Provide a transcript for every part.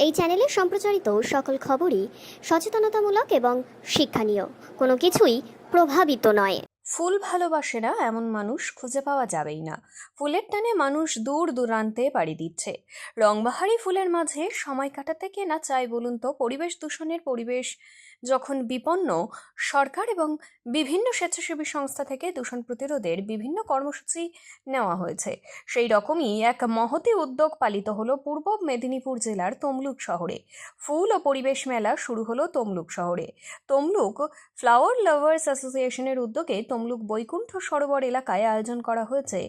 এই চ্যানেলে সম্প্রচারিত সকল খবরই সচেতনতামূলক এবং শিক্ষণীয়, কোনো কিছুই প্রভাবিত নয়। ফুল ভালোবাসে না এমন মানুষ খুঁজে পাওয়া যাবেই না। ফুলের টানে মানুষ দূর দূরান্তে পাড়ি দিচ্ছে। রংবাহারি ফুলের মাঝে সময় কাটাতে কে না চায় বলুন তো? পরিবেশ দূষণের পরিবেশ যখন বিপন্ন, সরকার এবং বিভিন্ন স্বেচ্ছাসেবী সংস্থা থেকে দূষণ প্রতিরোধের বিভিন্ন কর্মসূচি নেওয়া হয়েছে। সেই রকমই এক মহতী উদ্যোগ পালিত হলো পূর্ব মেদিনীপুর জেলার তমলুক শহরে। ফুল ও পরিবেশ মেলা শুরু হলো তমলুক শহরে। তমলুক ফ্লাওয়ার লাভার্স অ্যাসোসিয়েশনের উদ্যোগে তমলুক বৈকুণ্ঠ সরোবর এলাকায় আয়োজন করা হয়েছে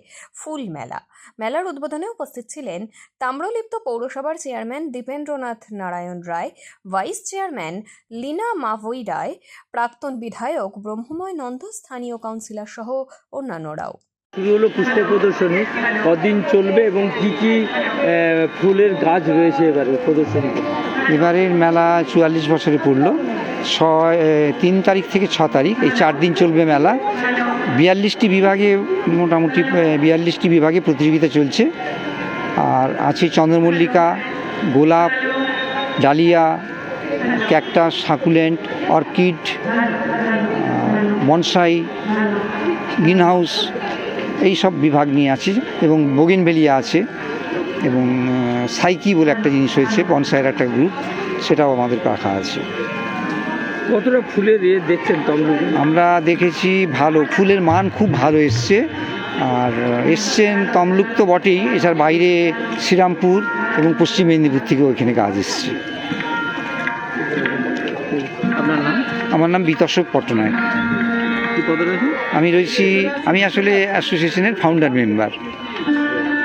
ফুল মেলা। মেলার উদ্বোধনে উপস্থিত ছিলেন তাম্রলিপ্ত পৌরসভার chairman Dipendranath Narayan Roy, vice chairman Leena Mavai রায়, প্রাক্তন বিধায়ক ব্রহ্মময় নন্দ, স্থানীয় কাউন্সিলর সহ অন্যান্যরাও। শুরু হলো পুষ্প প্রদর্শনী, কদিন চলবে এবং কি কি ফুলের গাছ রয়েছে এবারে প্রদর্শনীতে? এবারের মেলা 44 বছরে পড়ল। 3 তারিখ থেকে 6 তারিখ এই 4 দিন চলবে মেলা। 42টি বিভাগে, মোটামুটি 42টি বিভাগে প্রতিযোগিতা চলছে। আর আছে চন্দ্রমল্লিকা, গোলাপ, dahlia, cactus, succulent, orchid, bonsai, greenhouse, এই সব বিভাগ নিয়ে আছে। এবং বোগেনভেলিয়া আছে, এবং সাইকি বলে একটা জিনিস হয়েছে, বনসাইয়ের একটা গ্রুপ, সেটাও আমাদের রাখা আছে। কতটা ফুলের দেখছেন তমলুকে? আমরা দেখেছি ভালো, ফুলের মান খুব ভালো এসছে। আর এসছেন তমলুক তো বটেই, এছাড়া বাইরে শ্রীরামপুর এবং পশ্চিম মেদিনীপুর থেকেও এখানে কাজ এসছে। আপনার নাম? আমার নাম বিতর্ষক পট্টনায়ক। কি পদে রয়েছে? আমি আসলে অ্যাসোসিয়েশনের ফাউন্ডার মেম্বার।